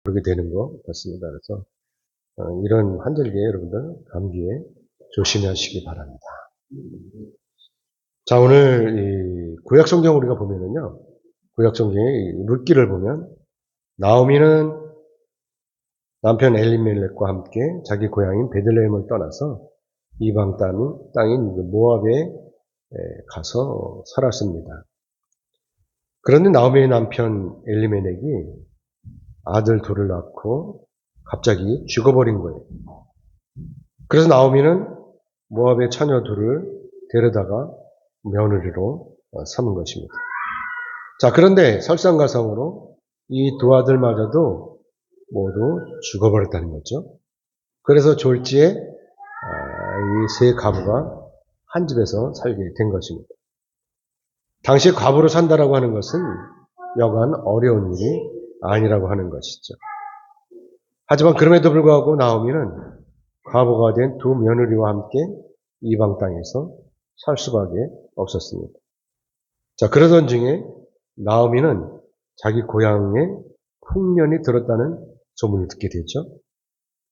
그렇게 되는 것 같습니다. 그래서 이런 환절기에 여러분들 감기에 조심하시기 바랍니다. 자, 오늘 이 구약 성경 우리가 보면은요, 구약 성경의 룻기를 보면 나오미는 남편 엘리멜렉과 함께 자기 고향인 베들레헴을 떠나서 이방 땅인 모압에 가서 살았습니다. 그런데 나오미의 남편 엘리멜렉이 아들 둘을 낳고 갑자기 죽어버린 거예요. 그래서 나오미는 모압의 처녀 둘을 데려다가 며느리로 삼은 것입니다. 자, 그런데 설상가상으로 이 두 아들마저도 모두 죽어버렸다는 거죠. 그래서 졸지에 이 세 가부가 한 집에서 살게 된 것입니다. 당시 과부로 산다라고 하는 것은 여간 어려운 일이 아니라고 하는 것이죠. 하지만 그럼에도 불구하고 나오미는 과부가 된 두 며느리와 함께 이방 땅에서 살 수밖에 없었습니다. 자, 그러던 중에 나오미는 자기 고향에 흉년이 들었다는 소문을 듣게 되죠.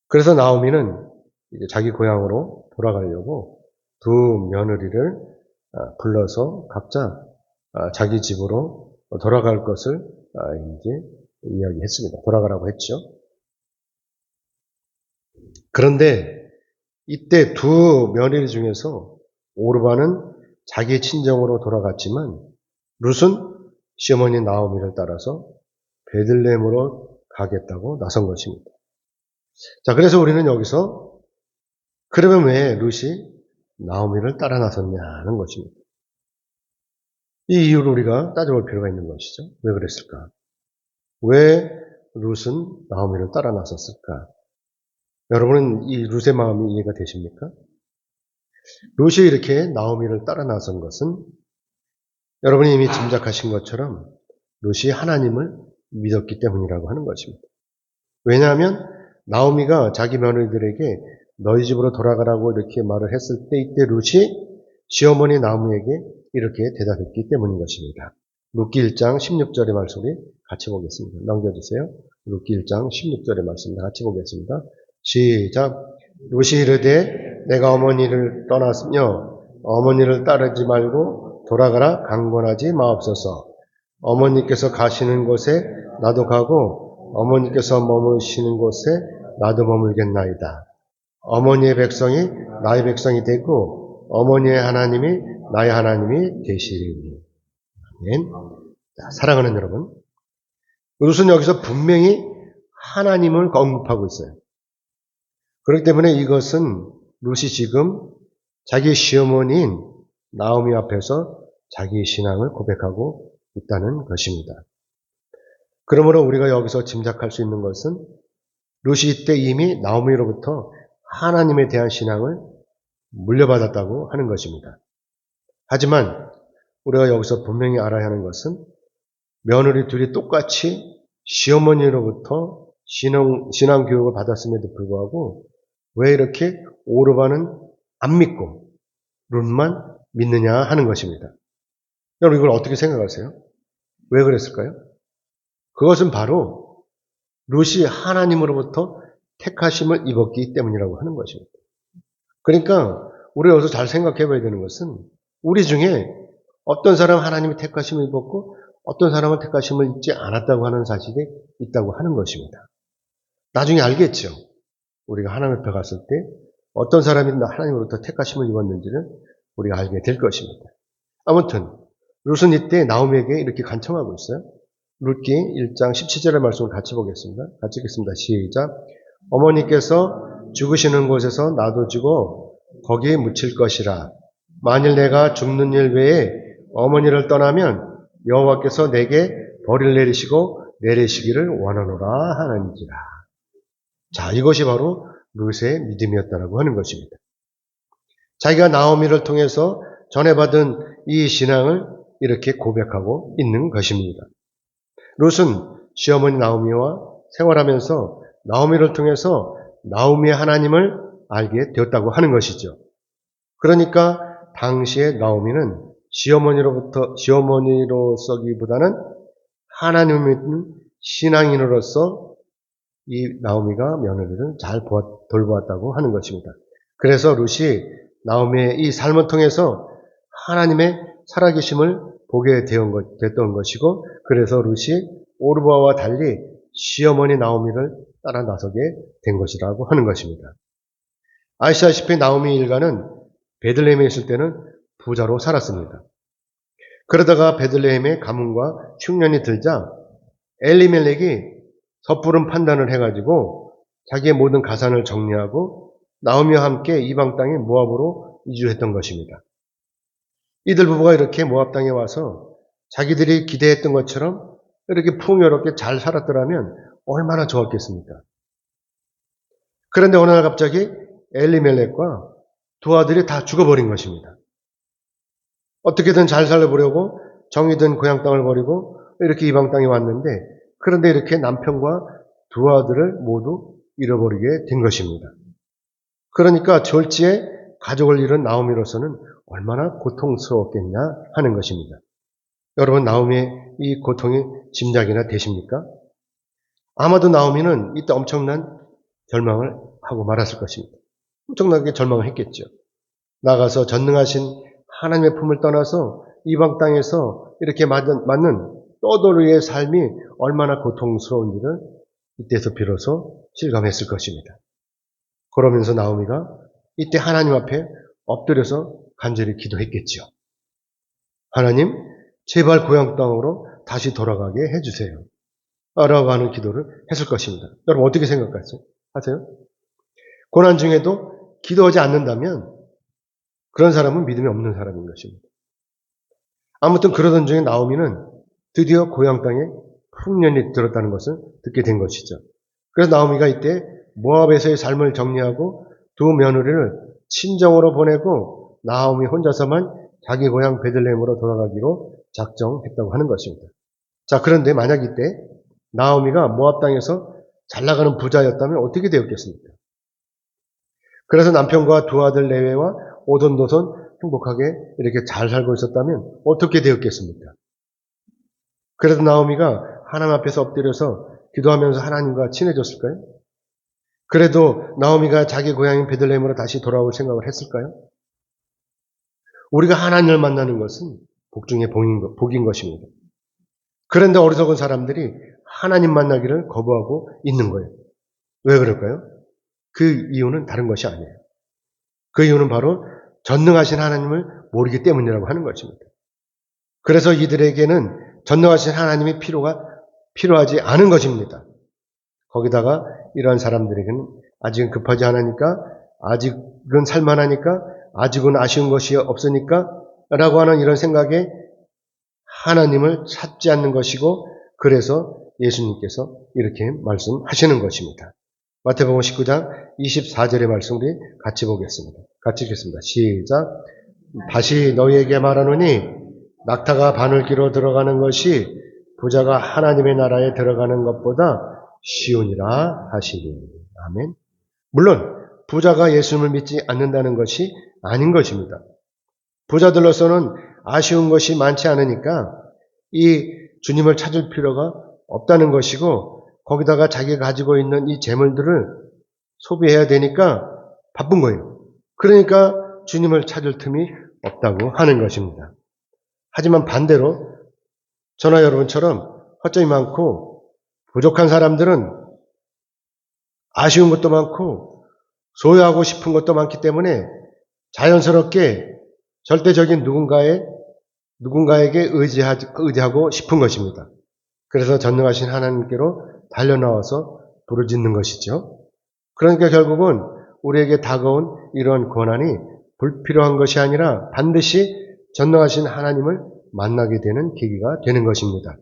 그래서 나오미는 이제 자기 고향으로 돌아가려고 두 며느리를 불러서 각자 자기 집으로 돌아갈 것을 이제 이야기했습니다. 돌아가라고 했죠. 그런데 이때 두 며느리 중에서 오르바는 자기 친정으로 돌아갔지만 룻은 시어머니 나오미를 따라서 베들레헴으로 가겠다고 나선 것입니다. 자, 그래서 우리는 여기서 그러면 왜 룻이 나오미를 따라 나섰냐는 것입니다. 이 이유를 우리가 따져볼 필요가 있는 것이죠. 왜 그랬을까? 왜 룻은 나오미를 따라 나섰을까? 여러분은 이 룻의 마음이 이해가 되십니까? 룻이 이렇게 나오미를 따라 나선 것은 여러분이 이미 짐작하신 것처럼 룻이 하나님을 믿었기 때문이라고 하는 것입니다. 왜냐하면 나오미가 자기 며느리들에게 너희 집으로 돌아가라고 이렇게 말을 했을 때 이때 룻이 시어머니 나오미에게 이렇게 대답했기 때문인 것입니다. 룻기 1장 16절의 말씀을 같이 보겠습니다. 넘겨주세요. 룻기 1장 16절의 말씀입니다. 같이 보겠습니다. 시작. 룻이 이르되 내가 어머니를 떠났으며 어머니를 따르지 말고 돌아가라 강권하지 마옵소서. 어머니께서 가시는 곳에 나도 가고 어머니께서 머무시는 곳에 나도 머물겠나이다. 어머니의 백성이 나의 백성이 되고 어머니의 하나님이 나의 하나님이 되시리니. 아멘. 자, 사랑하는 여러분, 룻은 여기서 분명히 하나님을 언급하고 있어요. 그렇기 때문에 이것은 룻이 지금 자기 시어머니인 나오미 앞에서 자기 신앙을 고백하고 있다는 것입니다. 그러므로 우리가 여기서 짐작할 수 있는 것은 룻이 이때 이미 나오미로부터 하나님에 대한 신앙을 물려받았다고 하는 것입니다. 하지만 우리가 여기서 분명히 알아야 하는 것은 며느리 둘이 똑같이 시어머니로부터 신앙 교육을 받았음에도 불구하고 왜 이렇게 오르바는 안 믿고 룻만 믿느냐 하는 것입니다. 여러분 이걸 어떻게 생각하세요? 왜 그랬을까요? 그것은 바로 룻이 하나님으로부터 택하심을 입었기 때문이라고 하는 것입니다. 그러니까 우리가 여기서 잘 생각해 봐야 되는 것은 우리 중에 어떤 사람은 하나님의 택하심을 입었고 어떤 사람은 택하심을 입지 않았다고 하는 사실이 있다고 하는 것입니다. 나중에 알겠죠. 우리가 하나님 앞에 갔을 때 어떤 사람이 하나님으로부터 택하심을 입었는지를 우리가 알게 될 것입니다. 아무튼 룻은 이때 나오미에게 이렇게 간청하고 있어요. 룻기 1장 17절의 말씀을 같이 보겠습니다. 같이 읽겠습니다. 시작. 어머니께서 죽으시는 곳에서 나도 죽어 거기에 묻힐 것이라. 만일 내가 죽는 일 외에 어머니를 떠나면 여호와께서 내게 벌을 내리시기를 원하노라 하는지라. 자, 이것이 바로 룻의 믿음이었다라고 하는 것입니다. 자기가 나오미를 통해서 전해받은 이 신앙을 이렇게 고백하고 있는 것입니다. 룻은 시어머니 나오미와 생활하면서 나오미를 통해서 나오미의 하나님을 알게 되었다고 하는 것이죠. 그러니까 당시에 나오미는 시어머니로서기보다는 하나님을 믿는 신앙인으로서 이 나오미가 며느리를 잘 돌보았다고 하는 것입니다. 그래서 룻이 나오미의 이 삶을 통해서 하나님의 살아계심을 보게 됐던 것이고, 그래서 룻이 오르바와 달리 시어머니 나오미를 따라 나서게 된 것이라고 하는 것입니다. 아시다시피 나오미 일가는 베들레헴에 있을 때는 부자로 살았습니다. 그러다가 베들레헴의 가문과 흉년이 들자 엘리멜렉이 섣부른 판단을 해가지고 자기의 모든 가산을 정리하고 나오미와 함께 이방 땅의 모압으로 이주했던 것입니다. 이들 부부가 이렇게 모압 땅에 와서 자기들이 기대했던 것처럼 이렇게 풍요롭게 잘 살았더라면 얼마나 좋았겠습니까? 그런데 어느 날 갑자기 엘리멜렉과 두 아들이 다 죽어버린 것입니다. 어떻게든 잘 살아보려고 정이든 고향 땅을 버리고 이렇게 이방 땅에 왔는데, 그런데 이렇게 남편과 두 아들을 모두 잃어버리게 된 것입니다. 그러니까 졸지에 가족을 잃은 나오미로서는 얼마나 고통스러웠겠냐 하는 것입니다. 여러분, 나오미의 이 고통이 짐작이나 되십니까? 아마도 나오미는 이때 엄청난 절망을 하고 말았을 것입니다. 엄청나게 절망을 했겠죠. 나가서 전능하신 하나님의 품을 떠나서 이방 땅에서 이렇게 맞는 떠돌이의 삶이 얼마나 고통스러운지를 이때서 비로소 실감했을 것입니다. 그러면서 나오미가 이때 하나님 앞에 엎드려서 간절히 기도했겠죠. 하나님, 제발 고향 땅으로 다시 돌아가게 해주세요. 라고 하는 기도를 했을 것입니다. 여러분 어떻게 생각하세요? 고난 중에도 기도하지 않는다면 그런 사람은 믿음이 없는 사람인 것입니다. 아무튼 그러던 중에 나오미는 드디어 고향 땅에 흉년이 들었다는 것을 듣게 된 것이죠. 그래서 나오미가 이때 모압에서의 삶을 정리하고 두 며느리를 친정으로 보내고 나오미 혼자서만 자기 고향 베들레헴으로 돌아가기로 작정했다고 하는 것입니다. 자, 그런데 만약 이때 나오미가 모압 땅에서 잘 나가는 부자였다면 어떻게 되었겠습니까? 그래서 남편과 두 아들 내외와 오손도손 행복하게 이렇게 잘 살고 있었다면 어떻게 되었겠습니까? 그래서 나오미가 하나님 앞에서 엎드려서 기도하면서 하나님과 친해졌을까요? 그래도 나오미가 자기 고향인 베들레헴으로 다시 돌아올 생각을 했을까요? 우리가 하나님을 만나는 것은 복 중에 복인 것입니다. 그런데 어리석은 사람들이 하나님 만나기를 거부하고 있는 거예요. 왜 그럴까요? 그 이유는 다른 것이 아니에요. 그 이유는 바로 전능하신 하나님을 모르기 때문이라고 하는 것입니다. 그래서 이들에게는 전능하신 하나님이 필요하지 않은 것입니다. 거기다가 이러한 사람들에게는 아직은 급하지 않으니까, 아직은 살만하니까, 아직은 아쉬운 것이 없으니까 라고 하는 이런 생각에 하나님을 찾지 않는 것이고, 그래서 예수님께서 이렇게 말씀하시는 것입니다. 마태복음 19장 24절의 말씀 우리 같이 보겠습니다. 같이 읽겠습니다. 시작. 다시 너희에게 말하노니 낙타가 바늘귀로 들어가는 것이 부자가 하나님의 나라에 들어가는 것보다 쉬우니라 하시니. 아멘. 물론 부자가 예수님을 믿지 않는다는 것이 아닌 것입니다. 부자들로서는 아쉬운 것이 많지 않으니까 이 주님을 찾을 필요가 없다는 것이고, 거기다가 자기가 가지고 있는 이 재물들을 소비해야 되니까 바쁜 거예요. 그러니까 주님을 찾을 틈이 없다고 하는 것입니다. 하지만 반대로 저나 여러분처럼 허점이 많고 부족한 사람들은 아쉬운 것도 많고 소유하고 싶은 것도 많기 때문에 자연스럽게 절대적인 누군가에게 의지하고 싶은 것입니다. 그래서 전능하신 하나님께로 달려나와서 부르짖는 것이죠. 그러니까 결국은 우리에게 다가온 이런 고난이 불필요한 것이 아니라 반드시 전능하신 하나님을 만나게 되는 계기가 되는 것입니다.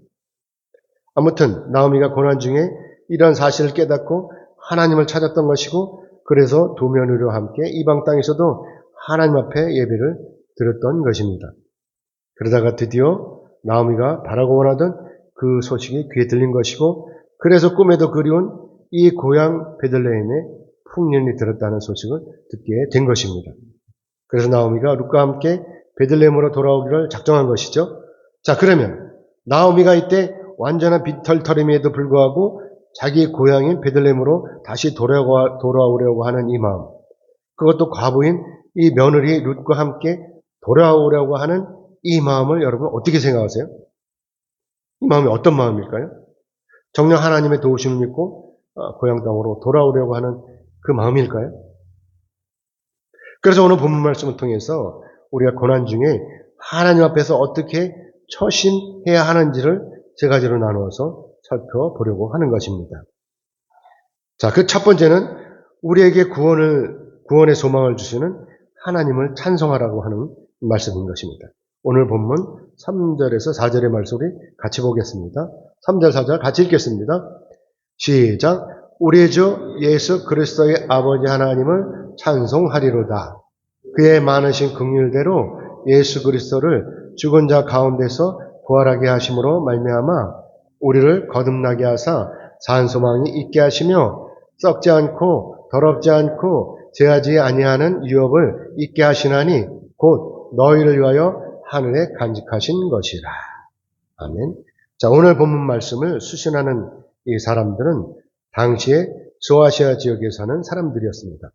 아무튼 나오미가 고난 중에 이런 사실을 깨닫고 하나님을 찾았던 것이고, 그래서 두 며느리와 함께 이방 땅에서도 하나님 앞에 예배를 드렸던 것입니다. 그러다가 드디어 나오미가 바라고 원하던 그 소식이 귀에 들린 것이고, 그래서 꿈에도 그리운 이 고향 베들레헴에 풍년이 들었다는 소식을 듣게 된 것입니다. 그래서 나오미가 룻과 함께 베들레헴으로 돌아오기를 작정한 것이죠. 자, 그러면 나오미가 이때 완전한 빈털터림에도 불구하고 자기 고향인 베들레헴으로 다시 돌아오려고 하는 이 마음, 그것도 과부인 이 며느리 룻과 함께 돌아오려고 하는 이 마음을 여러분 어떻게 생각하세요? 이 마음이 어떤 마음일까요? 정녕 하나님의 도우심을 믿고 고향 땅으로 돌아오려고 하는 그 마음일까요? 그래서 오늘 본문 말씀을 통해서 우리가 고난 중에 하나님 앞에서 어떻게 처신해야 하는지를 세 가지로 나누어서 살펴보려고 하는 것입니다. 자, 그 첫 번째는 우리에게 구원의 소망을 주시는 하나님을 찬송하라고 하는 말씀인 것입니다. 오늘 본문 3절에서 4절의 말씀을 같이 보겠습니다. 3절, 4절 같이 읽겠습니다. 시작. 우리 주 예수 그리스도의 아버지 하나님을 찬송하리로다. 그의 많으신 긍휼대로 예수 그리스도를 죽은 자 가운데서 부활하게 하심으로 말미암아 우리를 거듭나게 하사 산 소망이 있게 하시며 썩지 않고 더럽지 않고 죄하지 아니하는 유업을 있게 하시나니 곧 너희를 위하여 하늘에 간직하신 것이라. 아멘. 자, 오늘 본문 말씀을 수신하는 이 사람들은 당시에 소아시아 지역에 사는 사람들이었습니다.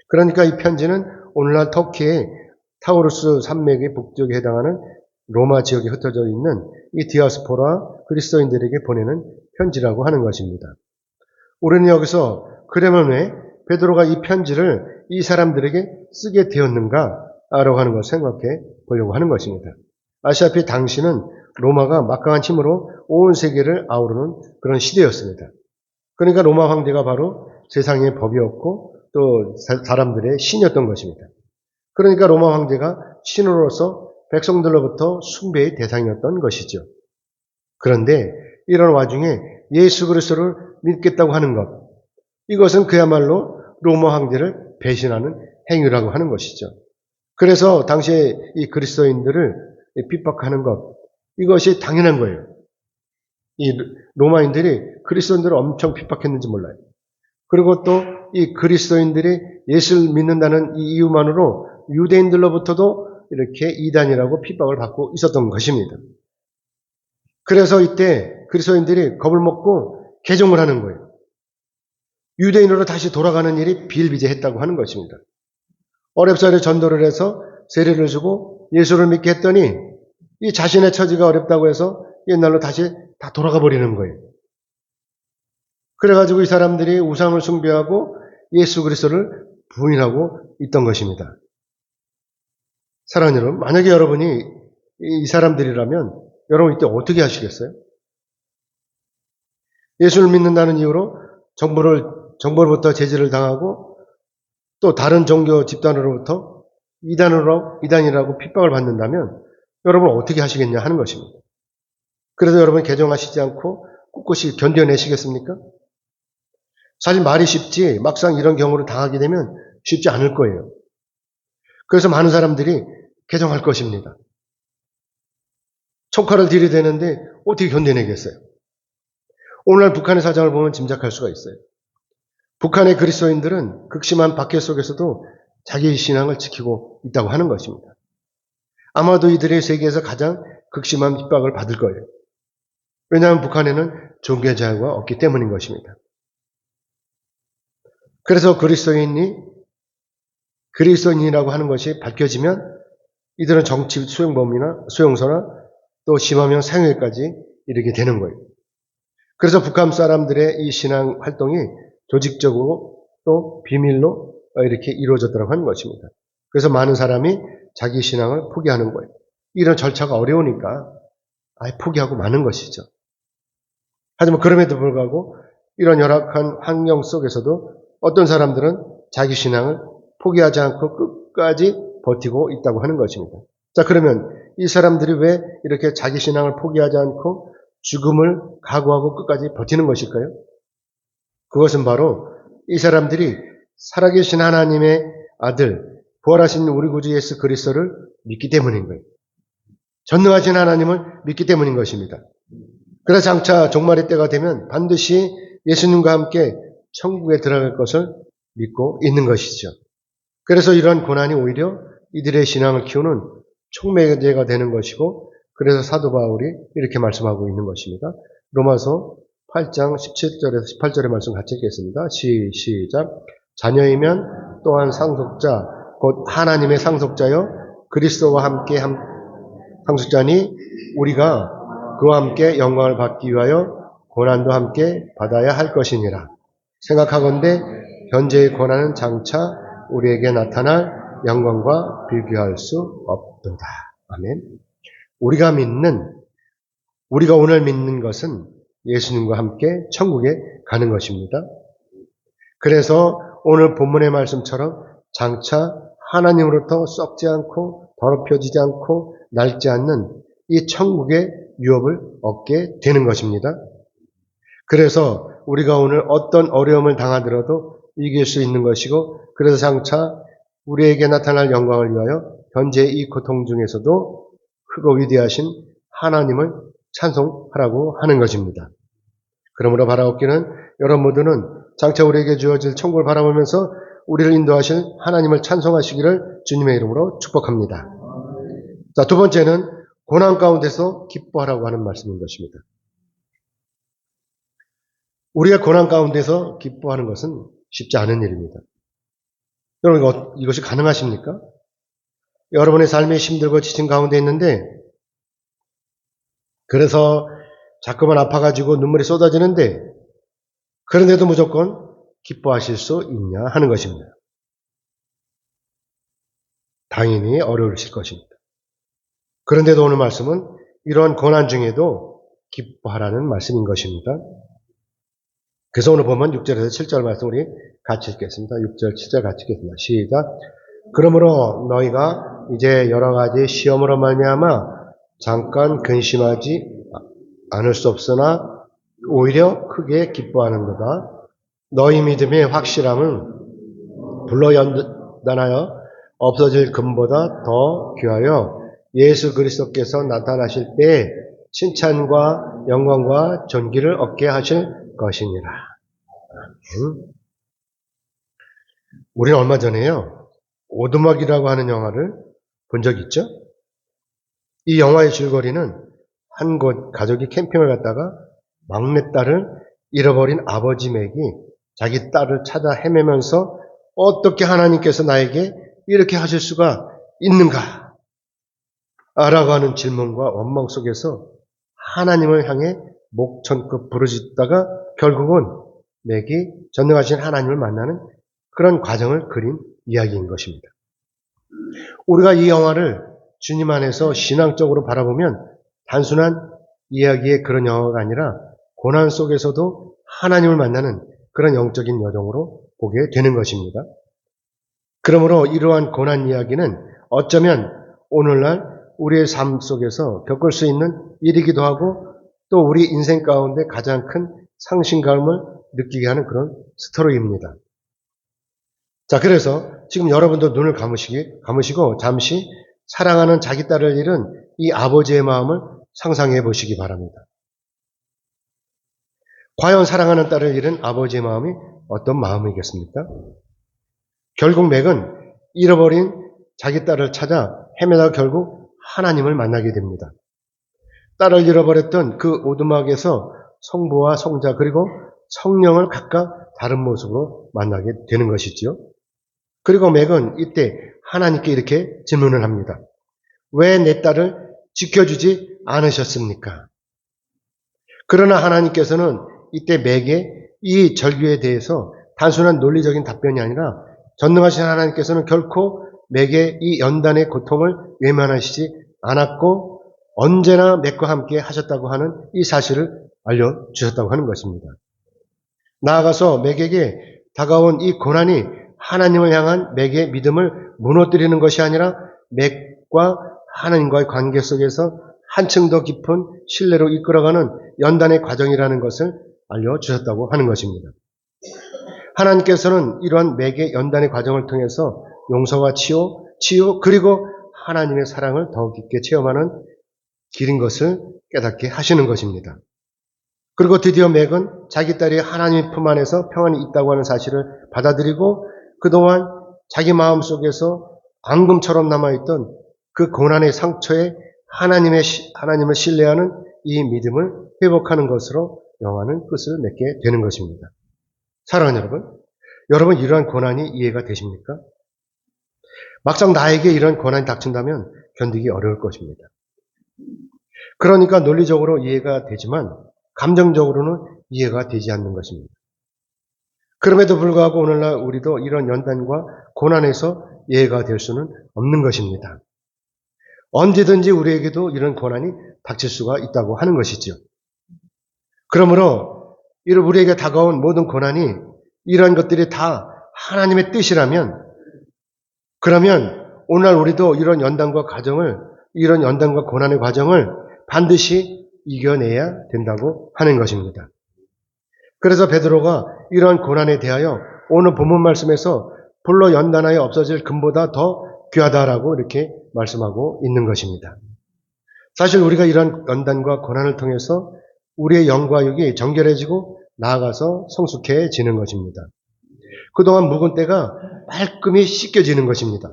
그러니까 이 편지는 오늘날 터키의 타우루스 산맥의 북쪽에 해당하는 로마 지역에 흩어져 있는 이 디아스포라 그리스도인들에게 보내는 편지라고 하는 것입니다. 우리는 여기서 그러면 왜 베드로가 이 편지를 이 사람들에게 쓰게 되었는가 라고 하는 것을 생각해 보려고 하는 것입니다. 아시다시피 당시는 로마가 막강한 힘으로 온 세계를 아우르는 그런 시대였습니다. 그러니까 로마 황제가 바로 세상의 법이었고 또 사람들의 신이었던 것입니다. 그러니까 로마 황제가 신으로서 백성들로부터 숭배의 대상이었던 것이죠. 그런데 이런 와중에 예수 그리스도를 믿겠다고 하는 것, 이것은 그야말로 로마 황제를 배신하는 행위라고 하는 것이죠. 그래서 당시에 이 그리스도인들을 핍박하는 것, 이것이 당연한 거예요. 이 로마인들이 그리스도인들을 엄청 핍박했는지 몰라요. 그리고 또 이 그리스도인들이 예수를 믿는다는 이 이유만으로 유대인들로부터도 이렇게 이단이라고 핍박을 받고 있었던 것입니다. 그래서 이때 그리스도인들이 겁을 먹고 개종을 하는 거예요. 유대인으로 다시 돌아가는 일이 비일비재했다고 하는 것입니다. 어렵사리 전도를 해서 세례를 주고 예수를 믿게 했더니 이 자신의 처지가 어렵다고 해서 옛날로 다시 다 돌아가 버리는 거예요. 그래가지고 이 사람들이 우상을 숭배하고 예수 그리스도를 부인하고 있던 것입니다. 사랑하는 여러분, 만약에 여러분이 이 사람들이라면 여러분 이때 어떻게 하시겠어요? 예수를 믿는다는 이유로 정부로부터 제지를 당하고 또 다른 종교 집단으로부터 이단이라고 핍박을 받는다면 여러분 어떻게 하시겠냐 하는 것입니다. 그래서 여러분 개종하시지 않고 꿋꿋이 견뎌내시겠습니까? 사실 말이 쉽지 막상 이런 경우를 당하게 되면 쉽지 않을 거예요. 그래서 많은 사람들이 개종할 것입니다. 총칼을 들이대는데 어떻게 견뎌내겠어요? 오늘날 북한의 사정을 보면 짐작할 수가 있어요. 북한의 그리스도인들은 극심한 박해 속에서도 자기의 신앙을 지키고 있다고 하는 것입니다. 아마도 이들이 세계에서 가장 극심한 핍박을 받을 거예요. 왜냐하면 북한에는 종교 자유가 없기 때문인 것입니다. 그래서 그리스도인이라고 하는 것이 밝혀지면 이들은 정치 수용소나 또 심하면 상해까지 이르게 되는 거예요. 그래서 북한 사람들의 이 신앙 활동이 조직적으로 또 비밀로 이렇게 이루어졌다고 하는 것입니다. 그래서 많은 사람이 자기 신앙을 포기하는 거예요. 이런 절차가 어려우니까 아예 포기하고 마는 것이죠. 하지만 그럼에도 불구하고 이런 열악한 환경 속에서도 어떤 사람들은 자기 신앙을 포기하지 않고 끝까지 버티고 있다고 하는 것입니다. 자, 그러면 이 사람들이 왜 이렇게 자기 신앙을 포기하지 않고 죽음을 각오하고 끝까지 버티는 것일까요? 그것은 바로 이 사람들이 살아계신 하나님의 아들, 부활하신 우리 구주 예수 그리스도를 믿기 때문인 거예요. 전능하신 하나님을 믿기 때문인 것입니다. 그래서 장차 종말의 때가 되면 반드시 예수님과 함께 천국에 들어갈 것을 믿고 있는 것이죠. 그래서 이러한 고난이 오히려 이들의 신앙을 키우는 촉매제가 되는 것이고, 그래서 사도 바울이 이렇게 말씀하고 있는 것입니다. 로마서 8장 17절에서 18절의 말씀 같이 읽겠습니다. 시작. 자녀이면 또한 상속자 곧 하나님의 상속자여 그리스도와 함께 상속자니 우리가 그와 함께 영광을 받기 위하여 고난도 함께 받아야 할 것이니라. 생각하건대 현재의 고난은 장차 우리에게 나타날 영광과 비교할 수 없도다. 아멘. 우리가 오늘 믿는 것은 예수님과 함께 천국에 가는 것입니다. 그래서 오늘 본문의 말씀처럼 장차 하나님으로부터 썩지 않고 더럽혀지지 않고 낡지 않는 이 천국의 유업을 얻게 되는 것입니다. 그래서 우리가 오늘 어떤 어려움을 당하더라도 이길 수 있는 것이고, 그래서 장차 우리에게 나타날 영광을 위하여 현재의 이 고통 중에서도 크고 위대하신 하나님을 찬송하라고 하는 것입니다. 그러므로 바라옵기는 여러분 모두는 장차 우리에게 주어질 천국을 바라보면서 우리를 인도하실 하나님을 찬송하시기를 주님의 이름으로 축복합니다. 자, 두 번째는 고난 가운데서 기뻐하라고 하는 말씀인 것입니다. 우리가 고난 가운데서 기뻐하는 것은 쉽지 않은 일입니다. 여러분, 이것이 가능하십니까? 여러분의 삶이 힘들고 지친 가운데 있는데, 그래서 자꾸만 아파가지고 눈물이 쏟아지는데, 그런데도 무조건 기뻐하실 수 있냐 하는 것입니다. 당연히 어려우실 것입니다. 그런데도 오늘 말씀은 이러한 고난 중에도 기뻐하라는 말씀인 것입니다. 그래서 오늘 보면 6절에서 7절 말씀 우리 같이 읽겠습니다. 6절, 7절 같이 읽겠습니다. 시작. 그러므로 너희가 이제 여러 가지 시험으로 말미암아 잠깐 근심하지 않을 수 없으나 오히려 크게 기뻐하는도다. 너희 믿음의 확실함은 불로 연단하여 없어질 금보다 더 귀하여 예수 그리스도께서 나타나실 때 칭찬과 영광과 존귀를 얻게 하실 것이니라. 우리는 얼마 전에요, 오두막이라고 하는 영화를 본 적 있죠? 이 영화의 줄거리는 한 곳 가족이 캠핑을 갔다가 막내딸을 잃어버린 아버지 맥이 자기 딸을 찾아 헤매면서 어떻게 하나님께서 나에게 이렇게 하실 수가 있는가? 라고 하는 질문과 원망 속에서 하나님을 향해 목천껏 부르짖다가 결국은 맥이 전능하신 하나님을 만나는 그런 과정을 그린 이야기인 것입니다. 우리가 이 영화를 주님 안에서 신앙적으로 바라보면 단순한 이야기의 그런 영화가 아니라 고난 속에서도 하나님을 만나는 그런 영적인 여정으로 보게 되는 것입니다. 그러므로 이러한 고난 이야기는 어쩌면 오늘날 우리의 삶 속에서 겪을 수 있는 일이기도 하고 또 우리 인생 가운데 가장 큰 상실감을 느끼게 하는 그런 스토리입니다. 자, 그래서 지금 여러분도 눈을 감으시고 잠시 사랑하는 자기 딸을 잃은 이 아버지의 마음을 상상해 보시기 바랍니다. 과연 사랑하는 딸을 잃은 아버지의 마음이 어떤 마음이겠습니까? 결국 맥은 잃어버린 자기 딸을 찾아 헤매다가 결국 하나님을 만나게 됩니다. 딸을 잃어버렸던 그 오두막에서 성부와 성자 그리고 성령을 각각 다른 모습으로 만나게 되는 것이지요. 그리고 맥은 이때 하나님께 이렇게 질문을 합니다. 왜 내 딸을 지켜주지 않으셨습니까? 그러나 하나님께서는 이때 맥의 이 절규에 대해서 단순한 논리적인 답변이 아니라 전능하신 하나님께서는 결코 맥의 이 연단의 고통을 외면하시지 않았고 언제나 맥과 함께 하셨다고 하는 이 사실을 알려주셨다고 하는 것입니다. 나아가서 맥에게 다가온 이 고난이 하나님을 향한 맥의 믿음을 무너뜨리는 것이 아니라 맥과 하나님과의 관계 속에서 한층 더 깊은 신뢰로 이끌어가는 연단의 과정이라는 것을 알려주셨다고 하는 것입니다. 하나님께서는 이러한 맥의 연단의 과정을 통해서 용서와 치유 그리고 하나님의 사랑을 더욱 깊게 체험하는 길인 것을 깨닫게 하시는 것입니다. 그리고 드디어 맥은 자기 딸이 하나님 품 안에서 평안이 있다고 하는 사실을 받아들이고 그동안 자기 마음속에서 앙금처럼 남아있던 그 고난의 상처에 하나님을 신뢰하는 이 믿음을 회복하는 것으로 영원한 끝을 맺게 되는 것입니다. 사랑하는 여러분 이러한 고난이 이해가 되십니까? 막상 나에게 이런 고난이 닥친다면 견디기 어려울 것입니다. 그러니까 논리적으로 이해가 되지만 감정적으로는 이해가 되지 않는 것입니다. 그럼에도 불구하고 오늘날 우리도 이런 연단과 고난에서 이해가 될 수는 없는 것입니다. 언제든지 우리에게도 이런 고난이 닥칠 수가 있다고 하는 것이지요. 그러므로 우리에게 다가온 모든 고난이 이러한 것들이 다 하나님의 뜻이라면 그러면 오늘날 우리도 이런 연단과 고난의 과정을 반드시 이겨내야 된다고 하는 것입니다. 그래서 베드로가 이런 고난에 대하여 오늘 본문 말씀에서 불로 연단하여 없어질 금보다 더 귀하다라고 이렇게 말씀하고 있는 것입니다. 사실 우리가 이런 연단과 고난을 통해서 우리의 영과 육이 정결해지고 나아가서 성숙해지는 것입니다. 그동안 묵은 때가 말끔히 씻겨지는 것입니다.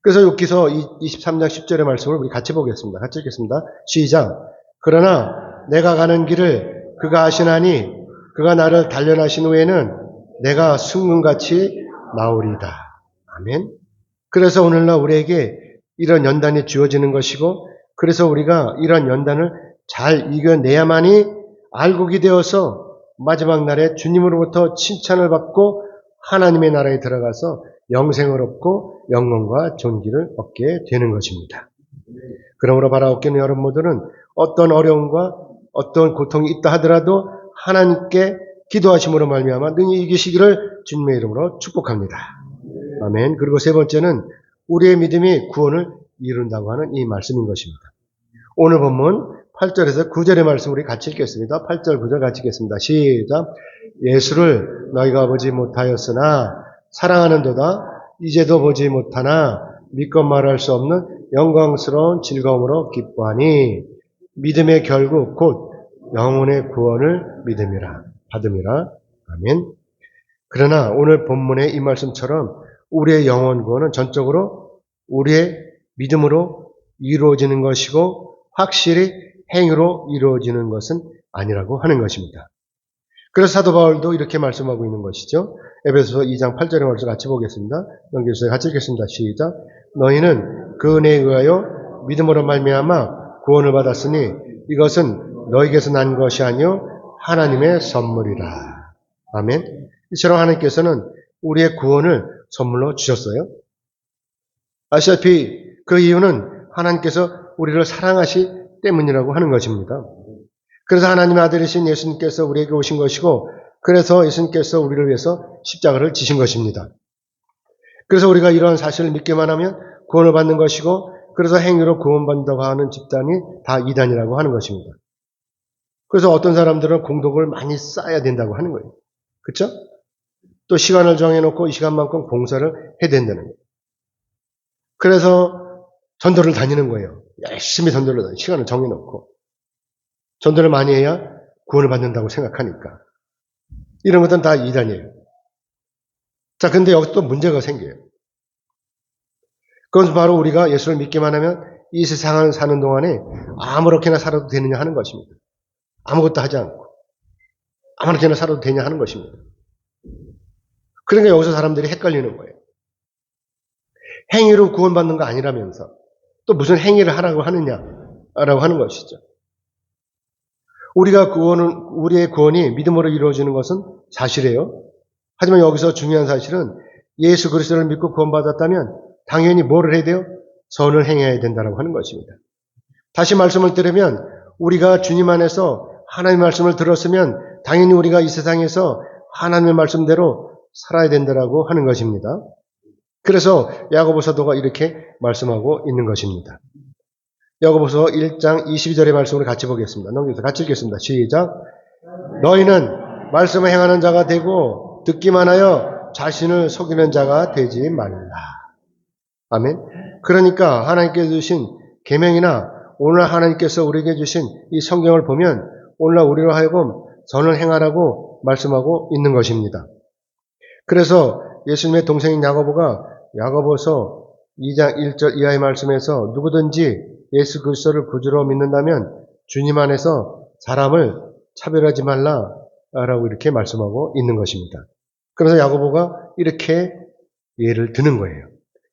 그래서 욥기서 23장 10절의 말씀을 우리 같이 보겠습니다. 같이 읽겠습니다. 시작. 그러나 내가 가는 길을 그가 아시나니 그가 나를 단련하신 후에는 내가 순금같이 나오리다. 아멘. 그래서 오늘날 우리에게 이런 연단이 주어지는 것이고 그래서 우리가 이런 연단을 잘 이겨내야만이 알곡이 되어서 마지막 날에 주님으로부터 칭찬을 받고 하나님의 나라에 들어가서 영생을 얻고 영광과 존귀를 얻게 되는 것입니다. 그러므로 바라옵기는 여러분 모두는 어떤 어려움과 어떤 고통이 있다 하더라도 하나님께 기도하심으로 말미암아 능히 이기시기를 주님의 이름으로 축복합니다. 아멘. 그리고 세 번째는 우리의 믿음이 구원을 이룬다고 하는 이 말씀인 것입니다. 오늘 본문 8절에서 9절의 말씀 우리 같이 읽겠습니다. 8절 9절 같이 읽겠습니다. 시작. 예수를 너희가 보지 못하였으나 사랑하는도다 이제도 보지 못하나 믿고 말할 수 없는 영광스러운 즐거움으로 기뻐하니 믿음의 결국 곧 영혼의 구원을 받음이라. 아멘. 그러나 오늘 본문의 이 말씀처럼 우리의 영혼 구원은 전적으로 우리의 믿음으로 이루어지는 것이고 확실히 행위로 이루어지는 것은 아니라고 하는 것입니다. 그래서 사도 바울도 이렇게 말씀하고 있는 것이죠. 에베소서 2장 8절의 말씀 같이 보겠습니다. 넘겨주세요. 같이 읽겠습니다. 시작. 너희는 그 은혜에 의하여 믿음으로 말미암아 구원을 받았으니 이것은 너희에게서 난 것이 아니요 하나님의 선물이라. 아멘. 이처럼 하나님께서는 우리의 구원을 선물로 주셨어요. 아시다시피 그 이유는 하나님께서 우리를 사랑하시 때문이라고 하는 것입니다. 그래서 하나님의 아들이신 예수님께서 우리에게 오신 것이고 그래서 예수님께서 우리를 위해서 십자가를 지신 것입니다. 그래서 우리가 이러한 사실을 믿기만 하면 구원을 받는 것이고 그래서 행위로 구원받는다고 하는 집단이 다 이단이라고 하는 것입니다. 그래서 어떤 사람들은 공덕을 많이 쌓아야 된다고 하는 거예요. 그렇죠? 또 시간을 정해놓고 이 시간만큼 봉사를 해야 된다는 거예요. 그래서 전도를 다니는 거예요. 열심히 전도를 다니고 시간을 정해놓고 전도를 많이 해야 구원을 받는다고 생각하니까 이런 것들은 다 이단이에요. 자, 근데 여기서 또 문제가 생겨요. 그것은 바로 우리가 예수를 믿기만 하면 이 세상을 사는 동안에 아무렇게나 살아도 되느냐 하는 것입니다. 아무것도 하지 않고 아무렇게나 살아도 되냐 하는 것입니다. 그러니까 여기서 사람들이 헷갈리는 거예요. 행위로 구원받는 거 아니라면서 또 무슨 행위를 하라고 하느냐라고 하는 것이죠. 우리의 구원이 믿음으로 이루어지는 것은 사실이에요. 하지만 여기서 중요한 사실은 예수 그리스도를 믿고 구원받았다면 당연히 뭐를 해야 돼요? 선을 행해야 된다고 하는 것입니다. 다시 말씀을 들으면 우리가 주님 안에서 하나님의 말씀을 들었으면 당연히 우리가 이 세상에서 하나님의 말씀대로 살아야 된다고 하는 것입니다. 그래서 야고보 사도가 이렇게 말씀하고 있는 것입니다. 야고보서 1장 22절의 말씀을 같이 보겠습니다. 넘겨서 같이 읽겠습니다. 시작. 너희는 말씀을 행하는 자가 되고 듣기만 하여 자신을 속이는 자가 되지 말라. 아멘. 그러니까 하나님께서 주신 계명이나 오늘 하나님께서 우리에게 주신 이 성경을 보면 오늘날 우리로 하여금 선을 행하라고 말씀하고 있는 것입니다. 그래서 예수님의 동생인 야고보가 야고보서 2장 1절 이하의 말씀에서 누구든지 예수 그리스도를 구주로 믿는다면 주님 안에서 사람을 차별하지 말라라고 이렇게 말씀하고 있는 것입니다. 그래서 야고보가 이렇게 예를 드는 거예요.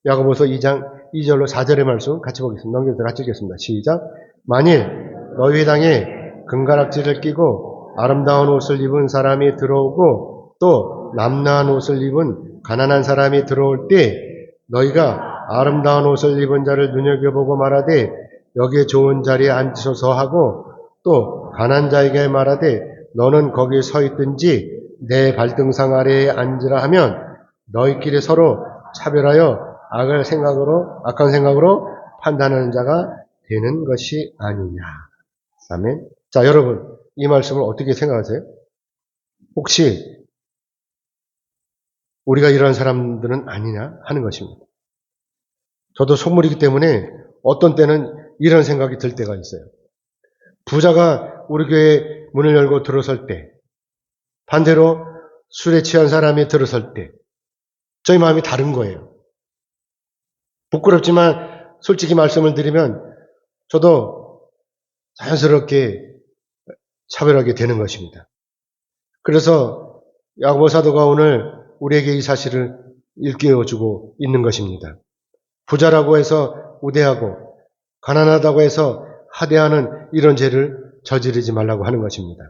야고보서 2장 2절로 4절의 말씀 같이 보겠습니다. 넘겨서 같이 읽겠습니다. 시작. 만일 너희 당에 금가락지를 끼고 아름다운 옷을 입은 사람이 들어오고 또 남나한 옷을 입은 가난한 사람이 들어올 때 너희가 아름다운 옷을 입은 자를 눈여겨보고 말하되 여기 좋은 자리에 앉으소서 하고 또 가난한 자에게 말하되 너는 거기 서 있든지 내 발등상 아래에 앉으라 하면 너희끼리 서로 차별하여 악한 생각으로 판단하는 자가 되는 것이 아니냐. 아멘. 자, 여러분, 이 말씀을 어떻게 생각하세요? 혹시 우리가 이러한 사람들은 아니냐 하는 것입니다. 저도 속물이기 때문에 어떤 때는 이런 생각이 들 때가 있어요. 부자가 우리 교회 문을 열고 들어설 때, 반대로 술에 취한 사람이 들어설 때 저희 마음이 다른 거예요. 부끄럽지만 솔직히 말씀을 드리면 저도 자연스럽게 차별하게 되는 것입니다. 그래서 야고보 사도가 오늘 우리에게 이 사실을 일깨워주고 있는 것입니다. 부자라고 해서 우대하고 가난하다고 해서 하대하는 이런 죄를 저지르지 말라고 하는 것입니다.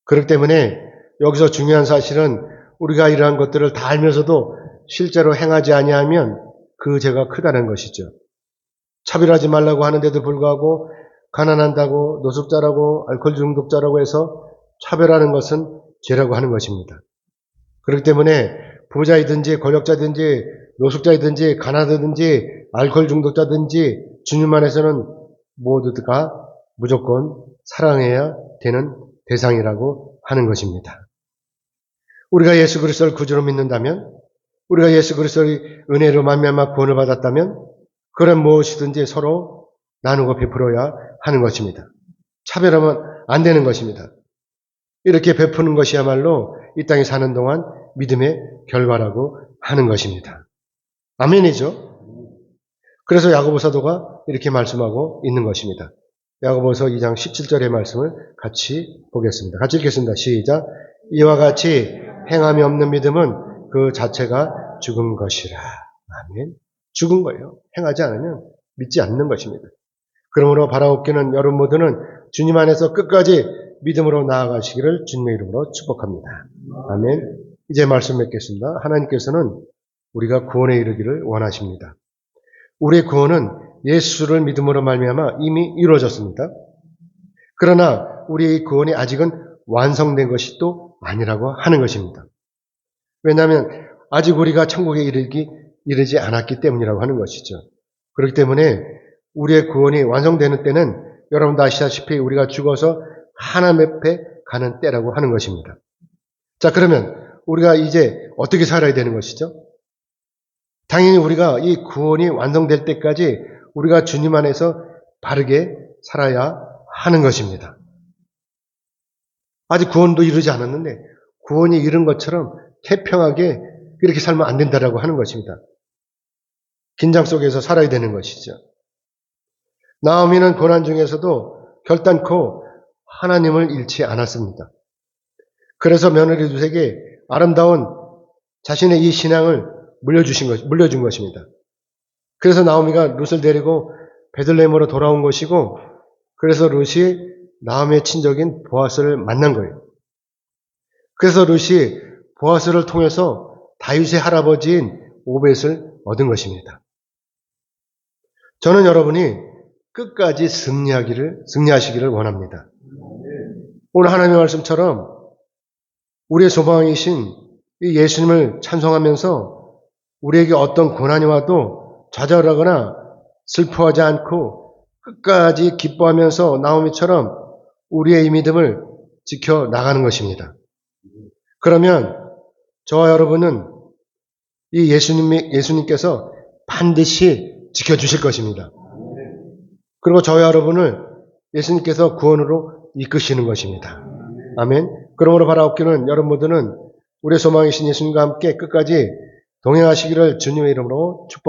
그렇기 때문에 여기서 중요한 사실은 우리가 이러한 것들을 다 알면서도 실제로 행하지 아니하면 그 죄가 크다는 것이죠. 차별하지 말라고 하는데도 불구하고 가난한다고 노숙자라고 알코올 중독자라고 해서 차별하는 것은 죄라고 하는 것입니다. 그렇기 때문에 부자이든지 권력자든지 노숙자이든지 가난하든지 알코올 중독자든지 주님 안에서는 모두가 무조건 사랑해야 되는 대상이라고 하는 것입니다. 우리가 예수 그리스도를 구주로 믿는다면, 우리가 예수 그리스도의 은혜로 말미암아 구원을 받았다면 그런 무엇이든지 서로 나누고 베풀어야 하는 것입니다. 차별하면 안 되는 것입니다. 이렇게 베푸는 것이야말로 이 땅에 사는 동안 믿음의 결과라고 하는 것입니다. 아멘이죠? 그래서 야고보 사도가 이렇게 말씀하고 있는 것입니다. 야고보서 2장 17절의 말씀을 같이 보겠습니다. 같이 읽겠습니다. 시작. 이와 같이 행함이 없는 믿음은 그 자체가 죽은 것이라. 아멘. 죽은 거예요. 행하지 않으면 믿지 않는 것입니다. 그러므로 바라옵기는 여러분 모두는 주님 안에서 끝까지 믿음으로 나아가시기를 주님의 이름으로 축복합니다. 아멘. 이제 말씀 맺겠습니다. 하나님께서는 우리가 구원에 이르기를 원하십니다. 우리의 구원은 예수를 믿음으로 말미암아 이미 이루어졌습니다. 그러나 우리의 구원이 아직은 완성된 것이 또 아니라고 하는 것입니다. 왜냐하면 아직 우리가 천국에 이르지 않았기 때문이라고 하는 것이죠. 그렇기 때문에 우리의 구원이 완성되는 때는 여러분도 아시다시피 우리가 죽어서 하나님 앞에 가는 때라고 하는 것입니다. 자, 그러면 우리가 이제 어떻게 살아야 되는 것이죠? 당연히 우리가 이 구원이 완성될 때까지 우리가 주님 안에서 바르게 살아야 하는 것입니다. 아직 구원도 이루지 않았는데 구원이 이룬 것처럼 태평하게 이렇게 살면 안 된다라고 하는 것입니다. 긴장 속에서 살아야 되는 것이죠. 나오미는 고난 중에서도 결단코 하나님을 잃지 않았습니다. 그래서 며느리 룻에게 아름다운 자신의 이 신앙을 물려준 것입니다. 그래서 나오미가 룻을 데리고 베들레헴으로 돌아온 것이고, 그래서 룻이 나오미의 친족인 보아스를 만난 거예요. 그래서 룻이 보아스를 통해서 다윗의 할아버지인 오벳을 얻은 것입니다. 저는 여러분이 끝까지 승리하시기를 원합니다. 오늘 하나님의 말씀처럼 우리의 소망이신 이 예수님을 찬송하면서 우리에게 어떤 고난이 와도 좌절하거나 슬퍼하지 않고 끝까지 기뻐하면서 나오미처럼 우리의 이 믿음을 지켜나가는 것입니다. 그러면 저와 여러분은 이 예수님께서 반드시 지켜주실 것입니다. 그리고 저와 여러분을 예수님께서 구원으로 이끄시는 것입니다. 아멘. 그러므로 바라옵기는 여러분 모두는 우리의 소망이신 예수님과 함께 끝까지 동행하시기를 주님의 이름으로 축복합니다.